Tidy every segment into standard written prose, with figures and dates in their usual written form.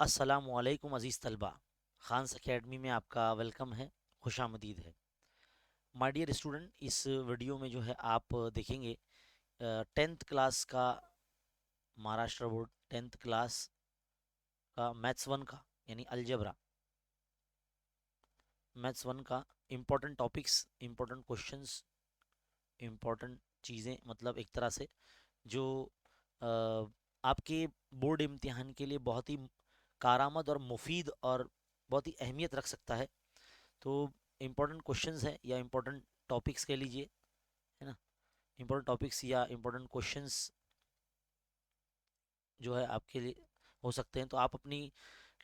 अस्सलामुअलैकुम अज़ीज़ तलबा, खान्स अकेडमी में आपका वेलकम है, खुशामदीद है। माय डियर स्टूडेंट, इस वीडियो में जो है आप देखेंगे 10th क्लास का, महाराष्ट्र बोर्ड 10th क्लास का मैथ्स वन का यानी अलजेब्रा, मैथ्स वन का important topics, important questions, important चीज़ें, मतलब एक तरह से जो अ, आपके बोर्ड इम्तिहान के लिए बहुत ही कारआमद और मुफीद और बहुत ही अहमियत रख सकता है। तो इम्पोर्टेंट क्वेश्चंस हैं या इम्पोर्टेंट टॉपिक्स कह लीजिए, है ना, इम्पोर्टेंट टॉपिक्स या इम्पोर्टेंट क्वेश्चंस जो है आपके लिए हो सकते हैं। तो आप अपनी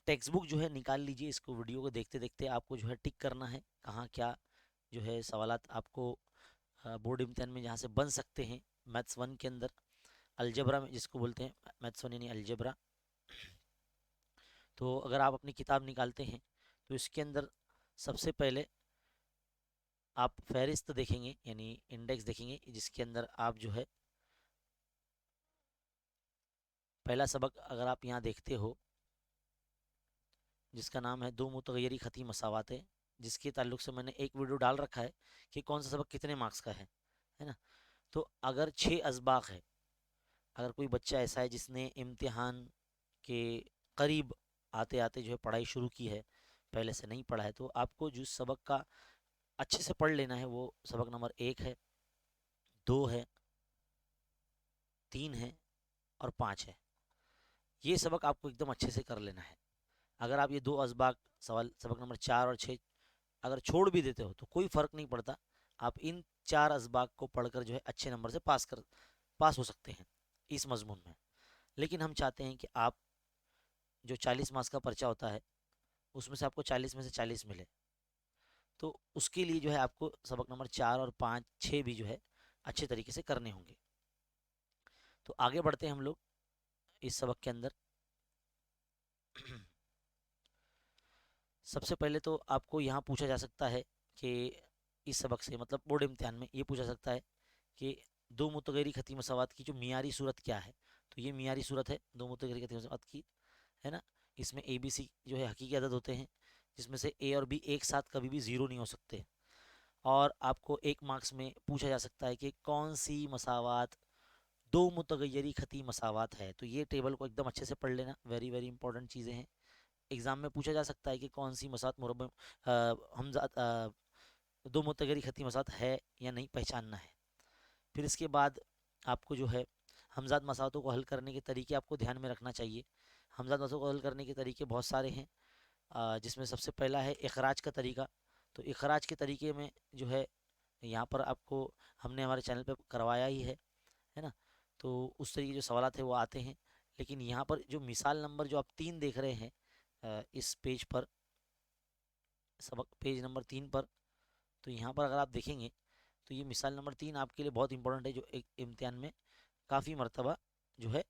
टेक्स्ट बुक जो है निकाल लीजिए, इसको वीडियो को देखते देखते आपको जो है टिक करना है कहाँ क्या जो है सवालात आपको बोर्ड इम्तिहान में जहाँ से बन सकते हैं। मैथ्स वन के अंदर अलजेब्रा में जिसको बोलते हैं मैथ्स वन यानी अलजेब्रा। तो अगर आप अपनी किताब निकालते हैं तो इसके अंदर सबसे पहले आप फहरिस्त देखेंगे यानी इंडेक्स देखेंगे, जिसके अंदर आप जो है पहला सबक अगर आप यहाँ देखते हो जिसका नाम है दो मुतगय्यरी खती मसावात है, जिसके ताल्लुक से मैंने एक वीडियो डाल रखा है कि कौन सा सबक कितने मार्क्स का है ना। तो अगर 6 असबाक है, अगर कोई बच्चा ऐसा है जिसने इम्तिहान के करीब आते आते जो है पढ़ाई शुरू की है, पहले से नहीं पढ़ा है, तो आपको जिस सबक का अच्छे से पढ़ लेना है वो सबक नंबर 1 है, 2 है, 3 है और 5 है। ये सबक आपको एकदम अच्छे से कर लेना है। अगर आप ये दो असबाक सवाल सबक नंबर 4 और 6 अगर छोड़ भी देते हो तो कोई फ़र्क नहीं पड़ता, आप इन 4 असबाक को पढ़कर जो है अच्छे नंबर से पास हो सकते हैं इस मजमून में। लेकिन हम चाहते हैं कि आप जो 40 मार्क्स का पर्चा होता है उसमें से आपको 40 में से 40 मिले। तो उसके लिए जो है आपको सबक नंबर 4 और 5 6 भी जो है अच्छे तरीके से करने होंगे। तो आगे बढ़ते हैं हम लोग इस सबक के अंदर। सबसे पहले तो आपको यहाँ पूछा जा सकता है कि इस सबक से मतलब बोर्ड इम्तिहान में ये पूछा सकता है कि दो मुतगैरी खती मसावात की जो मियारी सूरत क्या है। तो ये मियारी सूरत है दो मुतगैरी खती मसावात की, है ना। इसमें ए बी सी जो है हकीकी अदद होते हैं, जिसमें से ए और बी एक साथ कभी भी ज़ीरो नहीं हो सकते। और आपको 1 मार्क्स में पूछा जा सकता है कि कौन सी मसावात दो मुतगैरी खती मसावात है। तो ये टेबल को एकदम अच्छे से पढ़ लेना, वेरी वेरी इंपॉर्टेंट चीज़ें हैं। एग्जाम में पूछा जा सकता है कि कौन सी मसात मुरब्बा हमजा दो मुतगैरी खती मसात है या नहीं, पहचानना है। फिर इसके बाद आपको जो है हमजाद मसातों को हल करने के तरीके आपको ध्यान में रखना चाहिए। हमजाद मसातों को हल करने के तरीके बहुत सारे हैं, जिसमें सबसे पहला है इखराज का तरीका। तो इखराज के तरीके में जो है यहाँ पर आपको हमने हमारे चैनल पे करवाया ही है ना। तो उस तरीके जो सवाल थे वो आते हैं। लेकिन यहाँ पर जो मिसाल नंबर जो आप 3 देख रहे हैं इस पेज पर, सबक पेज नंबर 3 पर, तो यहाँ पर अगर आप देखेंगे तो ये मिसाल नंबर 3 आपके लिए बहुत इंपॉर्टेंट है, जो एक इम्तिहान में काफ़ी मरतबा जो है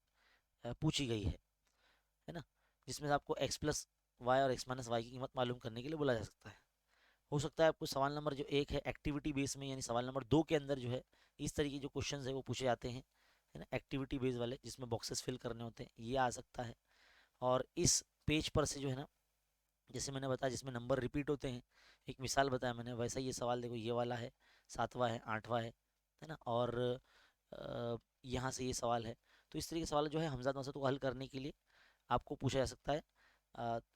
पूछी गई है ना। जिसमें से आपको एक्स प्लस वाई और एक्स माइनस वाई की कीमत मालूम करने के लिए बोला जा सकता है। हो सकता है आपको सवाल नंबर जो 1 है एक्टिविटी बेस में, यानी सवाल नंबर 2 के अंदर जो है इस तरीके जो क्वेश्चन है वो पूछे जाते हैं, है ना, एक्टिविटी बेस वाले जिसमें बॉक्सेस फिल करने होते हैं, ये आ सकता है। और इस पेज पर से जो है ना, जैसे मैंने बताया जिसमें नंबर रिपीट होते हैं, एक मिसाल बताया मैंने, वैसा ये सवाल देखो, ये वाला है, 7वां है, 8वां है ना। और यहाँ से ये सवाल है। तो इस तरीके के सवाल जो है हमज़ाद मसद को हल करने के लिए आपको पूछा जा सकता है,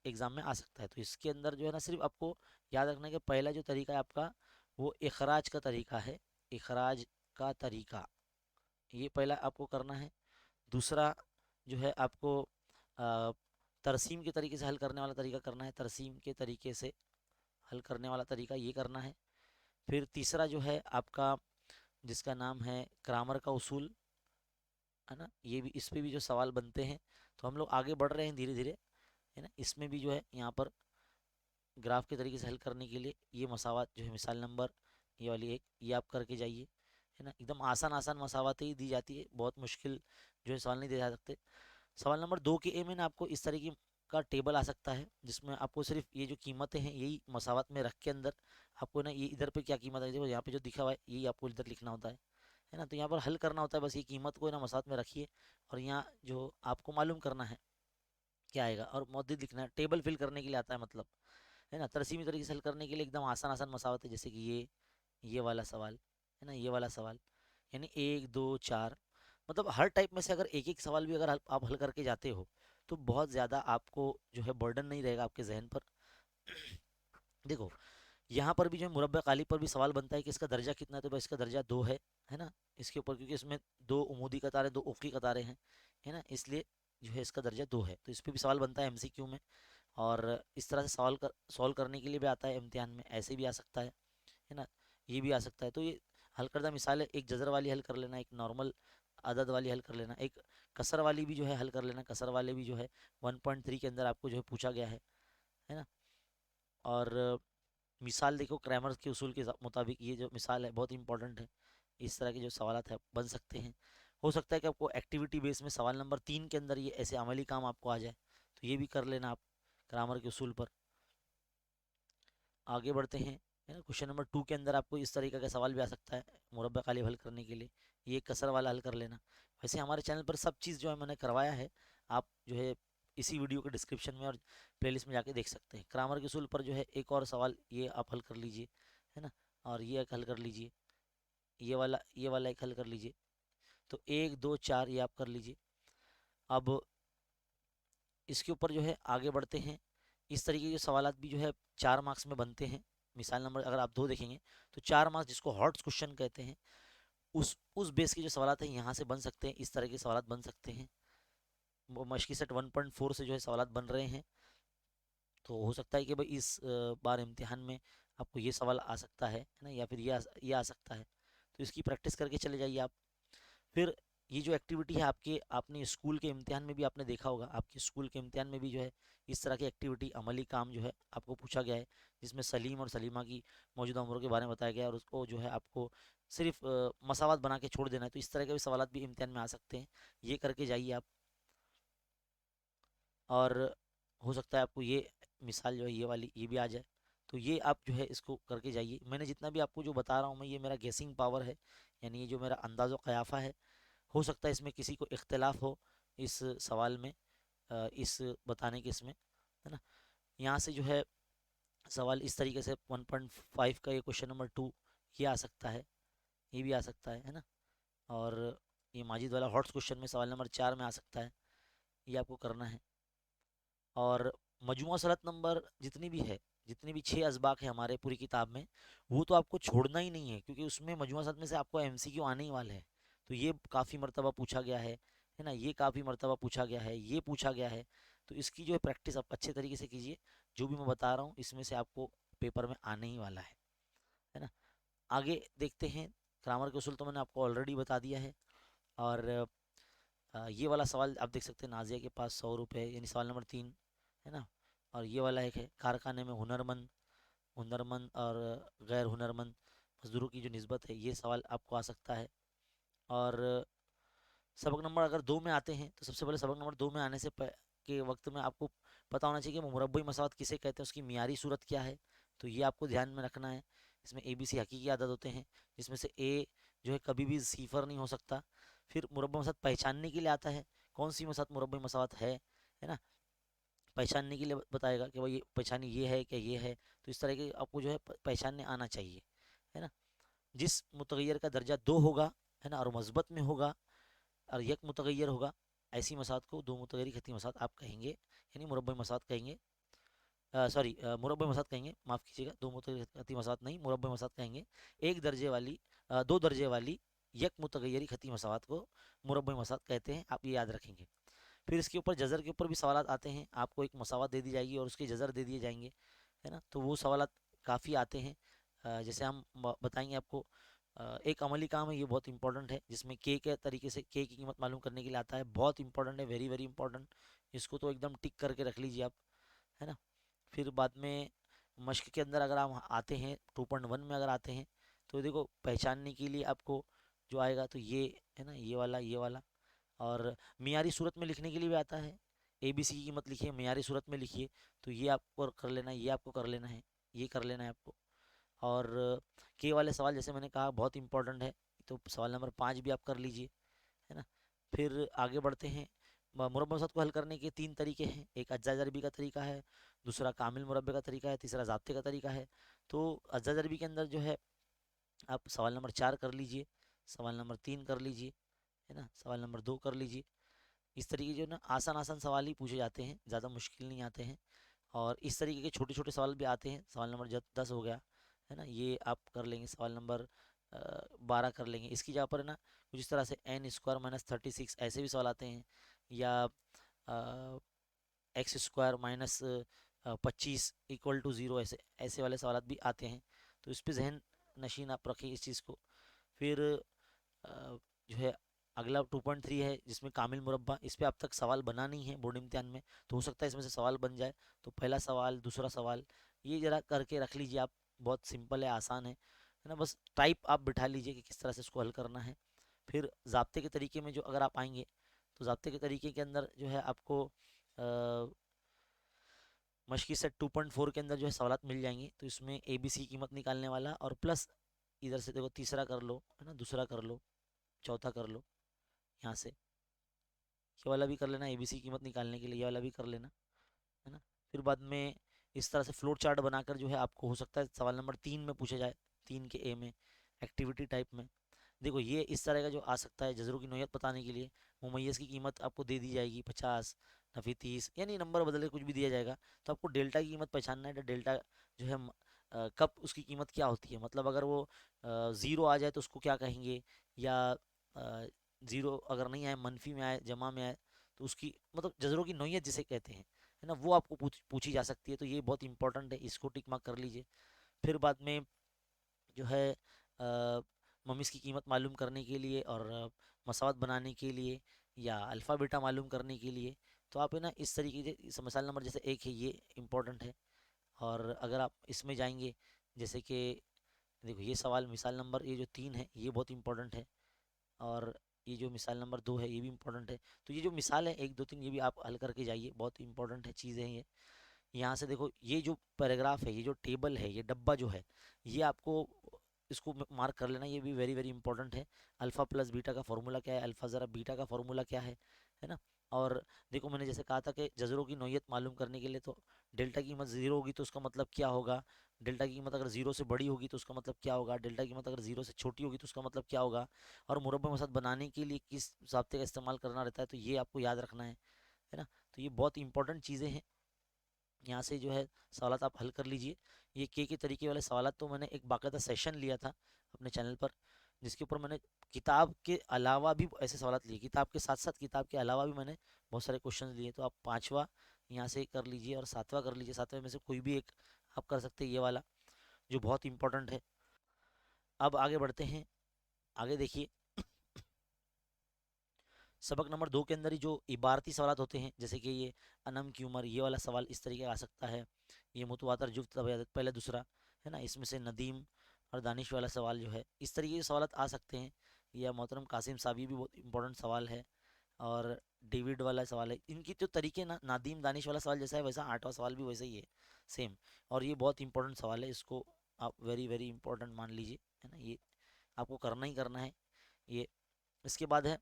एग्ज़ाम में आ सकता है। तो इसके अंदर जो है ना, सिर्फ आपको याद रखना है कि पहला जो तरीका है आपका वो इखराज का तरीका है। इखराज का तरीका ये पहला आपको करना है। दूसरा जो है आपको अ, तरसीम के तरीके से हल करने वाला तरीका करना है, तरसीम के तरीके से हल करने वाला तरीका ये करना है। फिर तीसरा जो है आपका जिसका नाम है ग्रामर का उसूल, है ना, ये भी इस पे भी जो सवाल बनते हैं। तो हम लोग आगे बढ़ रहे हैं धीरे धीरे, है ना। इसमें भी जो है यहाँ पर ग्राफ के तरीके से हल करने के लिए ये मसावत जो है मिसाल नंबर ये वाली एक ये आप करके जाइए, है ना। एकदम आसान आसान मसावतें ही दी जाती है, बहुत मुश्किल जो है सवाल नहीं दे जा सकते। सवाल नंबर 2 के ए में ना आपको इस तरीके का टेबल आ सकता है, जिसमें आपको सिर्फ ये जो कीमतें हैं यही मसावत में रख के अंदर आपको ना ये इधर पे क्या कीमत है देखो यहाँ पे जो दिखा हुआ है यही आपको इधर लिखना होता है ना। तो यहाँ पर हल करना होता है, बस ये कीमत को ना मसावत में रखिए और यहाँ जो आपको मालूम करना है क्या आएगा, और मौद्रिक लिखना है, टेबल फिल करने के लिए आता है मतलब, है ना। तरसीमी तरीके से हल करने के लिए एकदम आसान आसान मसावत है, जैसे कि ये वाला सवाल है ना, ये वाला सवाल, यानी 1 2 4, मतलब हर टाइप में से अगर एक एक सवाल भी अगर आप हल करके जाते हो तो बहुत ज़्यादा आपको जो है बर्डन नहीं रहेगा आपके जहन पर। देखो यहाँ पर भी जो है मुरब्बा काली पर भी सवाल बनता है कि इसका दर्जा कितना है, तो भाई इसका दर्जा 2 है ना, इसके ऊपर, क्योंकि इसमें 2 उमूदी कतारें 2 उफ़क़ी कतारें हैं, है ना, इसलिए जो है इसका दर्जा 2 है, तो इस पर भी सवाल बनता है एमसीक्यू में। और इस तरह से सॉल्व करने के लिए भी आता है इम्तिहान में, ऐसे भी आ सकता है ना, ये भी आ सकता है। तो ये हल करदा मिसाल है, एक जज़र वाली हल कर लेना, एक नॉर्मल अदद वाली हल कर लेना, एक कसर वाली भी जो है हल कर लेना, कसर वाले भी जो है 1.3 के अंदर आपको जो है पूछा गया है ना। और मिसाल देखो क्रैमर के उसूल के मुताबिक ये जो मिसाल है बहुत इंपॉर्टेंट है, इस तरह के जो सवाल है बन सकते हैं। हो सकता है कि आपको एक्टिविटी बेस में सवाल नंबर 3 के अंदर ये ऐसे अमली काम आपको आ जाए, तो ये भी कर लेना आप ग्रामर के उसूल पर। आगे बढ़ते हैं, है ना। क्वेश्चन नंबर 2 के अंदर आपको इस तरीके का सवाल भी आ सकता है मुरब्बा कालिब हल करने के लिए, ये कसर वाला हल कर लेना। वैसे हमारे चैनल पर सब चीज़ जो है मैंने करवाया है, आप जो है इसी वीडियो के डिस्क्रिप्शन में और प्लेलिस्ट में जाके देख सकते हैं। ग्रामर के उसूल पर जो है एक और सवाल ये आप हल कर लीजिए, है ना, और ये एक हल कर लीजिए, ये वाला एक हल कर लीजिए, तो 1 2 4 ये आप कर लीजिए। अब इसके ऊपर जो है आगे बढ़ते हैं, इस तरीके के सवालात भी जो है 4 मार्क्स में बनते हैं। मिसाल नंबर अगर आप 2 देखेंगे तो 4 मार्क्स, जिसको हॉट्स क्वेश्चन कहते हैं, उस बेस के जो सवालात हैं यहाँ से बन सकते हैं, इस तरह के सवालात बन सकते हैं। वो मशकी सेट 1.4 से जो है सवालात बन रहे हैं, तो हो सकता है कि भाई इस बार इम्तिहान में आपको ये सवाल आ सकता है ना, या फिर ये आ सकता है, तो इसकी प्रैक्टिस करके चले जाइए आप। फिर ये जो एक्टिविटी है आपके, आपने स्कूल के इम्तिहान में भी आपने देखा होगा, आपके स्कूल के इम्तिहान में भी जो है इस तरह की एक्टिविटी अमली काम जो है आपको पूछा गया है, जिसमें सलीम और सलीमा की मौजूदा उम्र के बारे में बताया गया है, और उसको जो है आपको सिर्फ मसावत बना के छोड़ देना है। तो इस तरह के भी सवाल भी इम्तिहान में आ सकते हैं, ये करके जाइए आप। और हो सकता है आपको ये मिसाल जो है ये वाली ये भी आ जाए, तो ये आप जो है इसको करके जाइए। मैंने जितना भी आपको जो बता रहा हूँ मैं, ये मेरा गेसिंग पावर है, यानी ये जो मेरा अंदाज़ो क़याफ़ा है। हो सकता है इसमें किसी को इख्तलाफ हो इस सवाल में, इस बताने के इसमें, है ना। यहाँ से जो है सवाल इस तरीके से 1.5 का ये क्वेश्चन नंबर 2 ये आ सकता है, ये भी आ सकता है ना। और ये माजिद वाला हॉट्स क्वेश्चन में सवाल नंबर 4 में आ सकता है, ये आपको करना है। और मजमूआ सनत नंबर जितनी भी है, जितनी भी 6 असबाक है हमारे पूरी किताब में, वो तो आपको छोड़ना ही नहीं है, क्योंकि उसमें मजमूआ सनत में से आपको एमसीक्यू आने ही वाले हैं। तो ये काफ़ी मरतबा पूछा गया है ना, ये काफ़ी मरतबा पूछा गया है, ये पूछा गया है। तो इसकी जो है प्रैक्टिस आप अच्छे तरीके से कीजिए, जो भी मैं बता रहा हूँ इसमें से आपको पेपर में आने ही वाला है ना। आगे देखते हैं, ग्रामर के उसूल तो मैंने आपको ऑलरेडी बता दिया है। और ये वाला सवाल आप देख सकते हैं, नाजिया के पास 100 रुपये, यानी सवाल नंबर 3, है ना। और ये वाला एक है, कारखाने में हुनरमंद हुनरमंद और गैर हुनरमंद मजदूरों की जो निस्बत है, ये सवाल आपको आ सकता है। और सबक नंबर अगर 2 में आते हैं, तो सबसे पहले सबक नंबर 2 में आने से के वक्त में आपको पता होना चाहिए कि मुरब्बी मसावत किसे कहते हैं, उसकी मियारी सूरत क्या है, तो ये आपको ध्यान में रखना है। इसमें ए बी सी हकीकी आदत होते हैं, जिसमें से ए जो है कभी भी सीफर नहीं हो सकता। फिर मुरब्बा मसावत पहचानने के लिए आता है, कौन सी मसावत मुरब्बी मसावत है ना, पहचानने के लिए बताएगा कि भाई ये पहचानी ये है क्या ये है, तो इस तरह के आपको जो है पहचानने आना चाहिए, है ना। जिस मुतगैर का दर्जा 2 होगा, है ना, और मस्बत में होगा और यक मुतगैर होगा, ऐसी मसात को दो मुतगैरी खती मसात आप कहेंगे, यानी मुरब्बी मसात कहेंगे। सॉरी, मुरब्बी मसात कहेंगे, माफ़ कीजिएगा, दो मुतगैरी खती मसात नहीं, मुरब्बी मसात कहेंगे। एक दर्जे वाली 2 दर्जे वाली यक मुतगैरी खती मसावत को मुरब्बी मसात कहते हैं, आप ये याद रखेंगे। फिर इसके ऊपर जज़र के ऊपर भी सवाल आते हैं, आपको एक मसावत दे दी जाएगी और उसके जज़र दे दिए जाएंगे, है ना। तो वो सवाल काफ़ी आते हैं, जैसे हम बताएंगे आपको। एक अमली काम है, ये बहुत इंपॉर्टेंट है, जिसमें के तरीके से के की कीमत मालूम करने के लिए आता है, बहुत इंपॉर्टेंट है, वेरी वेरी इंपॉर्टेंट। इसको तो एकदम टिक करके रख लीजिए आप, है ना। फिर बाद में मश्क के अंदर अगर हम आते हैं 2.1 में अगर आते हैं, तो देखो पहचानने के लिए आपको जो आएगा तो ये है ना, ये वाला। और मियारी सूरत में लिखने के लिए भी आता है, ए बी सी की कीमत लिखिए मियारी सूरत में लिखिए, तो ये आपको कर लेना है, ये आपको कर लेना है, ये कर लेना है आपको। और के वाले सवाल जैसे मैंने कहा बहुत इंपॉर्टेंट है, तो सवाल नंबर 5 भी आप कर लीजिए, है ना। फिर आगे बढ़ते हैं, मुरब्बा मसाद को हल करने के 3 तरीके हैं। एक अज्जा ज़रबी का तरीका है, दूसरा कामिल मुरब्बे का तरीका है, तीसरा ज़ाब्ते का तरीका है। तो अज्जा ज़रबी के अंदर जो है आप सवाल नंबर 4 कर लीजिए, सवाल नंबर 3 कर लीजिए, है ना, सवाल नंबर 2 कर लीजिए। इस तरीके जो ना आसान आसान सवाल ही पूछे जाते हैं, ज़्यादा मुश्किल नहीं आते हैं। और इस तरीके के छोटे छोटे सवाल भी आते हैं। सवाल नंबर 10 हो गया, है ना, ये आप कर लेंगे। सवाल नंबर 12 कर लेंगे। इसकी जगह पर है ना कुछ इस तरह से n² - 36 ऐसे भी सवाल आते हैं, या x² - 25 = 0, ऐसे ऐसे वाले सवाल भी आते हैं। तो इस पे जहन नशीन आप रखिए इस चीज़ को। फिर जो है अगला 2.3 है जिसमें कामिल मुरब्बा। इस पे अब तक सवाल बना नहीं है बोर्ड इम्तिहान में, तो हो सकता है इसमें से सवाल बन जाए। तो पहला सवाल, दूसरा सवाल, ये ज़रा करके रख लीजिए आप। बहुत सिंपल है, आसान है ना। बस टाइप आप बिठा लीजिए कि किस तरह से इसको हल करना है। फिर ज़ाब्ते के तरीके में जो अगर आप आएंगे, तो ज़ाब्ते के तरीके के अंदर जो है आपको मशकी सेट 2.4 के अंदर जो है सवालात मिल जाएंगे। तो इसमें ABC की कीमत निकालने वाला, और प्लस इधर से देखो तीसरा कर लो, है ना, दूसरा कर लो, चौथा कर लो, यहाँ से ये वाला भी कर लेना। ABC की कीमत निकालने के लिए ये वाला भी कर लेना, है ना। फिर बाद में इस तरह से फ्लोट चार्ट बनाकर जो है आपको हो सकता है सवाल नंबर 3 में पूछे जाए, 3 के A में, एक्टिविटी टाइप में। देखो ये इस तरह का जो आ सकता है, जजरों की नौयत बताने के लिए मुमय्यज़ की कीमत आपको दे दी जाएगी 50, नफी 30, यानी नंबर बदल के कुछ भी दिया जाएगा। तो आपको डेल्टा की कीमत पहचानना है। डेल्टा जो है कब उसकी कीमत क्या होती है, मतलब अगर वो ज़ीरो आ जाए तो उसको क्या कहेंगे, या ज़ीरो अगर नहीं आए, मनफी में आए, जमा में आए, तो उसकी मतलब जजरों की नौयत जिसे कहते हैं, है ना, वो आपको पूछी जा सकती है। तो ये बहुत इंपॉर्टेंट है, इसको टिक मार्क कर लीजिए। फिर बाद में जो है ममीज़ की कीमत मालूम करने के लिए, और मसावत बनाने के लिए, या अल्फ़ा बीटा मालूम करने के लिए, तो आप है ना इस तरीके से मिसाल नंबर जैसे 1 है, ये इम्पोर्टेंट है। और अगर आप इसमें जाएंगे, जैसे कि देखो ये सवाल मिसाल नंबर ये जो 3 है ये बहुत इंपॉर्टेंट है, और ये जो मिसाल नंबर 2 है ये भी इम्पोर्टेंट है। तो ये जो मिसाल है 1 2 3 ये भी आप हल करके जाइए, बहुत इंपॉर्टेंट है चीज़ें हैं ये। यहाँ से देखो ये जो पैराग्राफ है, ये जो टेबल है, ये डब्बा जो है, ये आपको इसको मार्क कर लेना, ये भी वेरी वेरी इंपॉर्टेंट है। अल्फ़ा प्लस बीटा का फॉर्मूला क्या है, अल्फ़ा ज़रा बीटा का फॉर्मूला क्या है ना। और देखो मैंने जैसे कहा था कि जजरों की नौयत मालूम करने के लिए, तो डेल्टा की कीमत ज़ीरो होगी तो उसका मतलब क्या होगा, डेल्टा की कीमत अगर ज़ीरो से बड़ी होगी तो उसका मतलब क्या होगा, डेल्टा की कीमत अगर ज़ीरो से छोटी होगी तो उसका मतलब क्या होगा, और मुरब्बा मसाद बनाने के लिए किस ज़ाब्ते का इस्तेमाल करना रहता है, तो ये आपको याद रखना है ना। तो ये बहुत इंपॉर्टेंट चीज़ें हैं। यहाँ से जो है सवालात आप हल कर लीजिए। ये के तरीके वाले सवालात तो मैंने एक बाकायदा सेशन लिया था अपने चैनल पर, जिसके ऊपर मैंने किताब के अलावा भी ऐसे सवालात लिए, किताब के साथ साथ किताब के अलावा भी मैंने बहुत सारे क्वेश्चन लिए। तो आप 5वां यहाँ से कर लीजिए, और 7वां कर लीजिए। 7वें में से कोई भी एक आप कर सकते हैं, ये वाला जो बहुत इंपॉर्टेंट है। अब आगे बढ़ते हैं। आगे देखिए, सबक नंबर 2 के अंदर ही जो इबारती सवाल होते हैं, जैसे कि ये अनम की उम्र, ये वाला सवाल इस तरीके का आ सकता है। ये मुतवातर जुफ्त पहले दूसरा, है ना, इसमें से नदीम और दानिश वाला सवाल जो है, इस तरीके के सवाल आ सकते हैं। या मोहतरम कासिम साहब, ये भी बहुत इंपॉर्टेंट सवाल है। और डेविड वाला सवाल है। इनकी जो तरीके ना, नादीम दानिश वाला सवाल जैसा है वैसा 8वां सवाल भी वैसा ही है, सेम। और ये बहुत इंपॉर्टेंट सवाल है, इसको आप वेरी वेरी इंपॉर्टेंट मान लीजिए, है ना, ये आपको करना ही करना है ये। इसके बाद है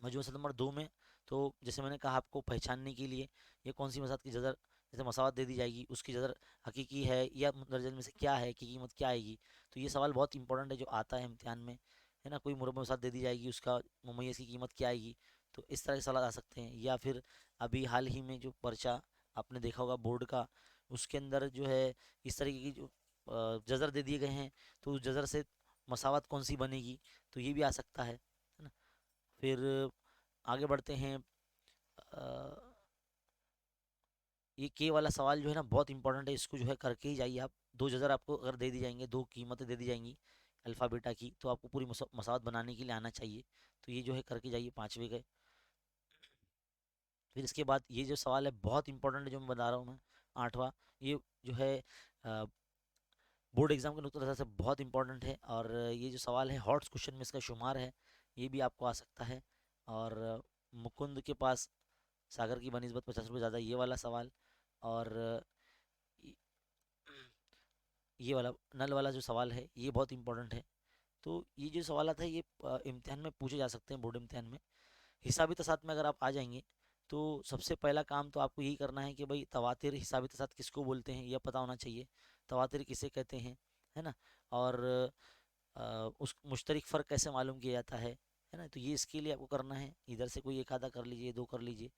मजमूआ नंबर 2 में, तो जैसे मैंने कहा आपको पहचानने के लिए, ये कौन सी मसात की जदर, जैसे मसावत दे दी जाएगी, उसकी जदर हकीकी है या मुंदरजल में से क्या है, की कीमत क्या आएगी। तो ये सवाल बहुत इंपॉर्टेंट है जो आता है इम्तिहान में, है ना। कोई मुरब्बा मसात दे दी जाएगी, उसका मुमय्यज़ की कीमत क्या आएगी। तो इस तरह के सवाल आ सकते हैं। या फिर अभी हाल ही में जो पर्चा आपने देखा होगा बोर्ड का, उसके अंदर जो है इस तरीके की जो जज़र दे दिए गए हैं, तो उस जज़र से मसावत कौन सी बनेगी, तो ये भी आ सकता है ना। फिर आगे बढ़ते हैं। ये के वाला सवाल जो है ना बहुत इंपॉर्टेंट है, इसको जो है करके ही जाइए आप। 2 जज़र आपको अगर दे दी जाएंगे, 2 कीमतें दे दी जाएंगी अल्फ़ा बीटा की, तो आपको पूरी मसावत बनाने के लिए आना चाहिए। तो ये जो है करके जाइए 5वें गए। फिर इसके बाद ये जो सवाल है बहुत इंपॉर्टेंट है जो मैं बता रहा हूँ मैं, 8वां। ये जो है बोर्ड एग्जाम के नुक्ते नज़र से बहुत इंपॉर्टेंट है। और ये जो सवाल है हॉट्स क्वेश्चन में इसका शुमार है, ये भी आपको आ सकता है। और मुकुंद के पास सागर की बनिस्बत 50 रुपये ज़्यादा, ये वाला सवाल। और ये ये वाला नल वाला जो सवाल है ये बहुत इंपॉर्टेंट है। तो ये जो सवाल है ये इम्तिहान में पूछे जा सकते हैं, बोर्ड इम्तिहान में। हिसाबी तसात में अगर आप आ जाएंगे तो सबसे पहला काम तो आपको यही करना है कि भाई तवातिर हिसाबी तसात किसको बोलते हैं यह पता होना चाहिए, तवातिर किसे कहते हैं, है ना। और उस मुश्तरक फ़र्क कैसे मालूम किया जाता है ना। तो ये इसके लिए आपको करना है, इधर से कोई एक आधा कर लीजिए, दो कर लीजिए,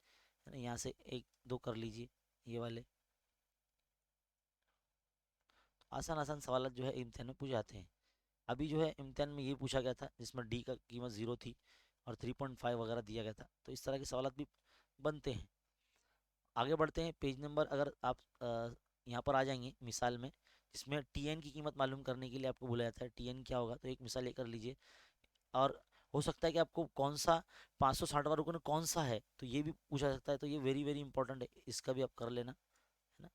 है ना, यहाँ से एक दो कर लीजिए ये वाले। आसान आसान सवाल जो है इम्तिहान में पूछे जाते हैं। अभी जो है इम्तिहान में ये पूछा गया था जिसमें डी का कीमत 0 थी और 3.5 वगैरह दिया गया था, तो इस तरह के सवाल भी बनते हैं। आगे बढ़ते हैं, पेज नंबर अगर आप यहाँ पर आ जाएंगे मिसाल में, जिसमें टीएन की कीमत मालूम करने के लिए आपको बोला जाता है टीएन क्या होगा, तो एक मिसाल लेकर लीजिए। और हो सकता है कि आपको कौन सा 560वां रुकन कौन सा है तो ये भी पूछा सकता है, तो ये वेरी वेरी इंपॉर्टेंट है, इसका भी आप कर लेना, है ना।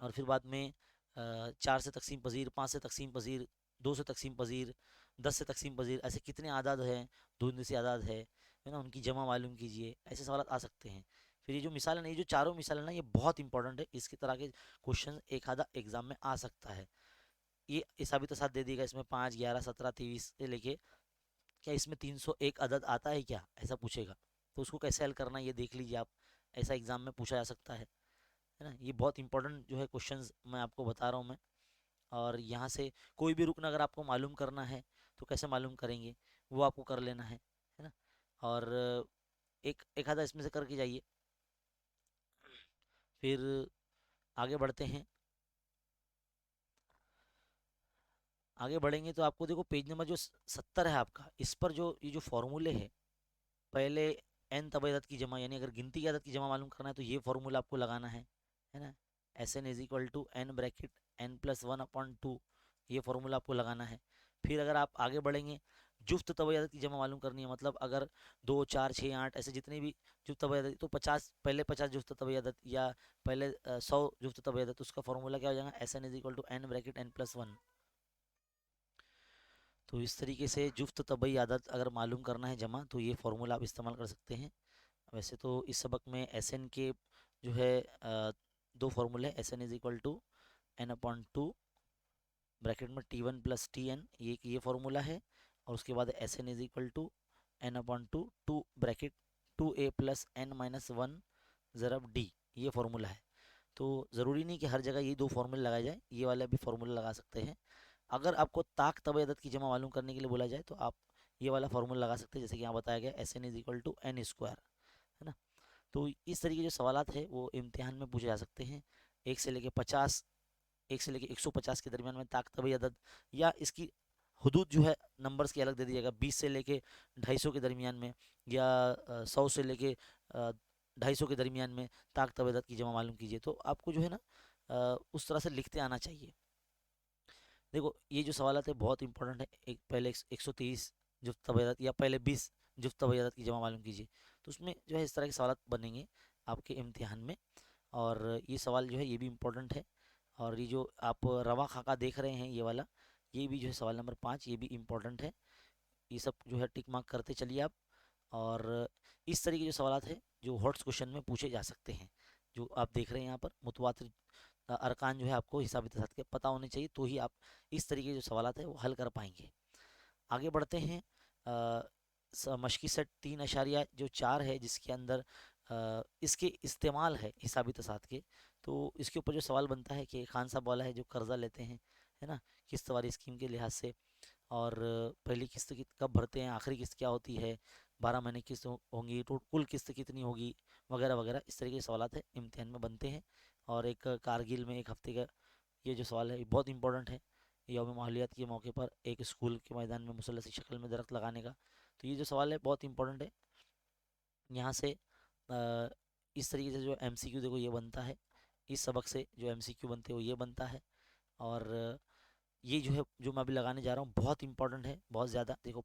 और फिर बाद में 4 से तकसीम पजीर, 5 से तकसीम पजीर, 2 से तकसीम पजीर, 10 से तकसीम पजीर, ऐसे कितने आदाद हैं, दो हिंदी आदाद है ना, उनकी जमा मालूम कीजिए, ऐसे सवाल आ सकते हैं। फिर ये जो मिसाल है ना, ये जो चारों मिसाल है ना, ये बहुत इंपॉर्टेंट है, इसकी तरह के क्वेश्चन एक आधा एग्जाम में आ सकता है। ये हिसाबी तो साथ दे देगा, इसमें 5, 11, 17, 23 से लेके क्या इसमें 301 अदद आता है क्या, ऐसा पूछेगा, तो उसको कैसे हल करना ये देख लीजिए आप, ऐसा एग्जाम में पूछा जा सकता है ना। ये बहुत इंपॉर्टेंट जो है क्वेश्चंस मैं आपको बता रहा हूँ मैं। और यहाँ से कोई भी रुकन अगर आपको मालूम करना है तो कैसे मालूम करेंगे, वो आपको कर लेना है ना। और एक एक आधा इसमें से करके जाइए। फिर आगे बढ़ते हैं, आगे बढ़ेंगे तो आपको देखो पेज नंबर जो 70 है आपका, इस पर जो ये जो फॉर्मूले है, पहले एन तब अदद की जमा, यानी अगर गिनती की अदद की जमा मालूम करना है तो ये फॉर्मूला आपको लगाना है ना। S N is equal to N bracket N plus 1/2, ये फॉर्मूला आपको लगाना है। फिर अगर आप आगे बढ़ेंगे, जुफ्त तब अदद की जमा मालूम करनी है, मतलब अगर 2, 4, 6, 8 ऐसे जितने भी जुफ्त तब अदद, तो 50 पहले 50 जुफ्त तब अदद या पहले 100 जुफ्त तब अदद, उसका फॉर्मूला क्या हो जाएगा, S N is equal to N bracket N plus 1। तो इस तरीके से जुफ्त तबई आदत अगर मालूम करना है जमा, तो ये फार्मूला आप इस्तेमाल कर सकते हैं। वैसे तो इस सबक में एस एन के जो है दो फार्मूले, S N is equal to n/2 bracket में T1 प्लस Tn, ये फार्मूला है। और उसके बाद S N is equal to n/2 2 bracket 2a plus n minus 1 ज़रब d, ये फार्मूला है। तो ज़रूरी नहीं कि हर जगह ये दो फार्मूले लगाए जाए, ये वाला भी फार्मूला लगा सकते हैं। अगर आपको ताक तब अदद की जमा मालूम करने के लिए बोला जाए तो आप ये वाला फार्मूला लगा सकते हैं, जैसे कि यहाँ बताया गया S N is equal to N square, है ना। तो इस तरीके के जो सवालात है वो इम्तिहान में पूछे जा सकते हैं। 1 से लेके 50, 1 से लेके 150 के दरमियान में ताक तब अदद, या इसकी हदूद जो है नंबर्स की अलग दे दीजिएगा, 20 से लेके 250 के दरमियान में, या 100 से लेके 250 के दरमियान में ताक तब अदद की जमा मालूम कीजिए। तो आपको जो है ना उस तरह से लिखते आना चाहिए। देखो ये जो सवाल है बहुत इंपॉर्टेंट है, एक पहले 130 जुफ्त तबैयत या पहले 20 जुफ्त तबैयत की जमा मालूम कीजिए, तो उसमें जो है इस तरह के सवाल बनेंगे आपके इम्तिहान में। और ये सवाल जो है ये भी इम्पोर्टेंट है। और ये जो आप रवा खाका देख रहे हैं ये वाला, ये भी जो है सवाल नंबर 5, ये भी इम्पोर्टेंट है। ये सब जो है टिक मार्क करते चलिए आप। और इस तरीके के जो सवाल हैं जो हॉट्स क्वेश्चन में पूछे जा सकते हैं, जो आप देख रहे हैं यहाँ पर मुतवातिर अरकान जो है आपको हिसाब इत्तेसात के पता होने चाहिए, तो ही आप इस तरीके के जो सवाल है वो हल कर पाएंगे। आगे बढ़ते हैं, मशकी सेट 3.4 है जिसके अंदर इसके इस्तेमाल है हिसाब इत्तेसात के। तो इसके ऊपर जो सवाल बनता है कि खान साहब वाला है जो कर्जा लेते हैं, है ना, किस्त वाली स्कीम के लिहाज से, और पहली किस्त कब भरते हैं, आखिरी किस्त क्या होती है, 12 महीने किस्त होंगी, तो कुल किस्त कितनी होगी, वगैरह वगैरह, इस तरीके के सवाल है इम्तिहान में बनते हैं। और एक कारगिल में एक हफ्ते का ये जो सवाल है ये बहुत इंपॉर्टेंट है, यौम माहौलियात के मौके पर एक स्कूल के मैदान में मुसल्लस की शक्ल में दरख्त लगाने का। तो ये जो सवाल है बहुत इंपॉर्टेंट है। यहाँ से इस तरीके से जो MCQ देखो ये बनता है, इस सबक से जो MCQ बनते हैं वो ये बनता है। और ये जो है जो मैं अभी लगाने जा रहा हूँ बहुत इंपॉर्टेंट है, बहुत ज़्यादा। देखो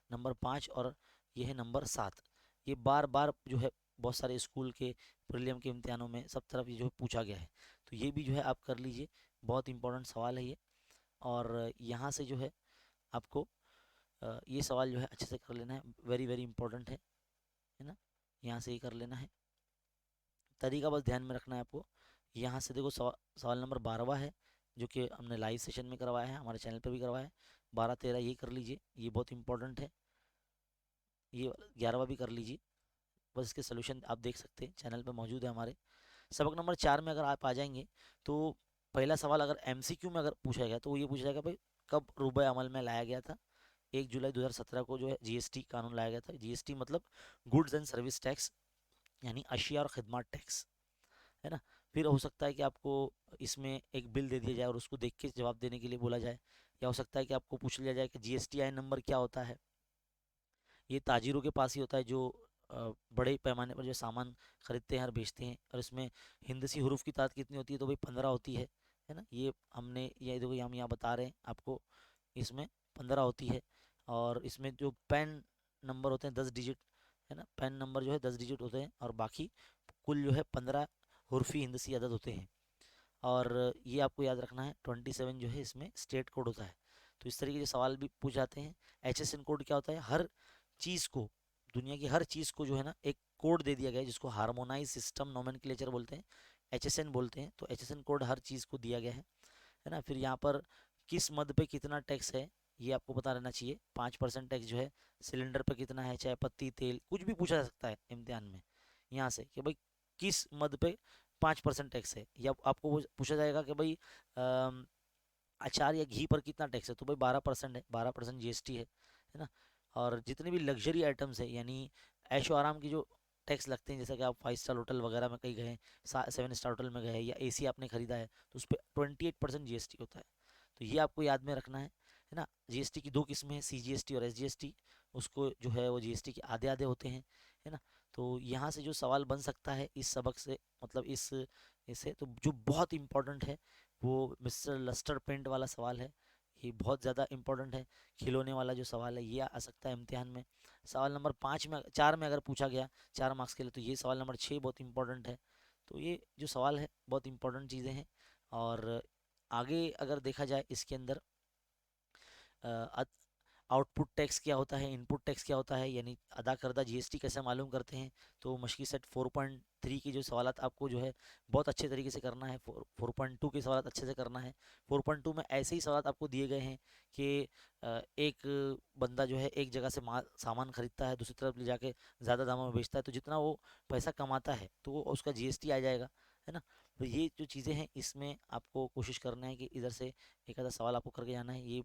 नंबर 5 और ये है नंबर 7, ये बार बार जो है बहुत सारे स्कूल के प्रीलियम के इम्तिहानों में सब तरफ ये जो है पूछा गया है, तो ये भी जो है आप कर लीजिए, बहुत इंपॉर्टेंट सवाल है ये। और यहाँ से जो है आपको ये सवाल जो है अच्छे से कर लेना है, वेरी वेरी इंपॉर्टेंट है ना, यहाँ से ही कर लेना है। तरीका बस ध्यान में रखना है आपको। यहाँ से देखो सवाल नंबर 12वां है जो कि हमने लाइव सेशन में करवाया है, हमारे चैनल पर भी करवाया है। 12, 13 ये कर लीजिए, ये बहुत इंपॉर्टेंट है। ये 11वां भी कर लीजिए। बस इसके सोल्यूशन आप देख सकते हैं, चैनल पे मौजूद है हमारे। सबक नंबर 4 में अगर आप आ जाएंगे तो पहला सवाल अगर एमसीक्यू में अगर पूछा गया तो वो ये पूछा जाएगा भाई कब रुपए अमल में लाया गया था। 1 जुलाई 2017 को जो है जीएसटी कानून लाया गया था। जीएसटी मतलब गुड्स एंड सर्विस टैक्स, यानी अशिया और खदमात टैक्स, है ना। फिर हो सकता है कि आपको इसमें एक बिल दे दिया जाए और उसको देख के जवाब देने के लिए बोला जाए, या हो सकता है कि आपको पूछ लिया जाए कि जीएसटीआई नंबर क्या होता है। ये ताजिरों के पास ही होता है जो बड़े पैमाने पर जो सामान खरीदते हैं और बेचते हैं, और इसमें हिंदसी हरूफ की तादाद कितनी होती है, तो भाई 15 होती है ना। ये हमने ये देखो हम यहाँ बता रहे हैं आपको, इसमें 15 होती है। और इसमें जो पैन नंबर होते हैं 10 डिजिट, है ना, पैन नंबर जो है 10 डिजिट होते हैं, और बाकी कुल जो है 15 हुर्फी हिंदसी अदद होते हैं। और ये आपको याद रखना है 27 जो है इसमें स्टेट कोड होता है। तो इस तरीके के सवाल भी पूछ जाते हैं। एचएसएन कोड क्या होता है, हर चीज़ को, दुनिया की हर चीज़ को जो है ना एक कोड दे दिया गया है जिसको हार्मोनाइज सिस्टम नोमेनक्लेचर बोलते हैं, एचएसएन बोलते हैं। तो एचएसएन कोड हर चीज़ को दिया गया है ना। फिर यहाँ पर किस मद पे कितना टैक्स है ये आपको पता रहना चाहिए। 5% टैक्स जो है सिलेंडर पे कितना है, चाहे पत्ती तेल कुछ भी पूछा जा सकता है इम्तिहान में यहाँ से कि भाई किस मद पे 5% टैक्स है, या आपको पूछा जाएगा कि भाई अचार या घी पर कितना टैक्स है, तो भाई 12% है, 12% जीएसटी है ना। और जितने भी लग्जरी आइटम्स है, यानी ऐशो आराम की जो टैक्स लगते हैं, जैसे कि आप 5 स्टार होटल वगैरह में कहीं गए, 7 स्टार होटल में गए, या एसी आपने खरीदा है, तो उस पर 28% जीएसटी होता है। तो ये आपको याद में रखना है ना। जीएसटी की दो किस्में हैं, सीजीएसटी और एसजीएसटी। उसको जो है वो जीएसटी के आधे आधे होते हैं, है ना। तो यहाँ से जो सवाल बन सकता है इस सबक से, मतलब इस इससे तो जो बहुत इंपॉर्टेंट है वो मिस्टर लस्टर पेंट वाला सवाल है। ये बहुत ज़्यादा इंपॉर्टेंट है। खिलौने वाला जो सवाल है ये आ सकता है इम्तिहान में। सवाल नंबर 5 में 4 में अगर पूछा गया 4 मार्क्स के लिए, तो ये सवाल नंबर 6 बहुत इंपॉर्टेंट है। तो ये जो सवाल है बहुत इंपॉर्टेंट चीज़ें हैं। और आगे अगर देखा जाए इसके अंदर आउटपुट टैक्स क्या होता है, इनपुट टैक्स क्या होता है, यानी अदा करदा जीएसटी कैसे मालूम करते हैं, तो मशकी सेट 4.3 की जो सवालत आपको जो है बहुत अच्छे तरीके से करना है। 4.2 के सवालत अच्छे से करना है। 4.2 में ऐसे ही सवाल आपको दिए गए हैं कि एक बंदा जो है एक जगह से माल सामान खरीदता है, दूसरी तरफ ले जाके ज़्यादा दामों में बेचता है, तो जितना वो पैसा कमाता है तो वो उसका जीएसटी आ जाएगा, है ना। तो ये जो चीज़ें हैं इसमें आपको कोशिश करना है कि इधर से एक आधा सवाल आपको करके जाना है। ये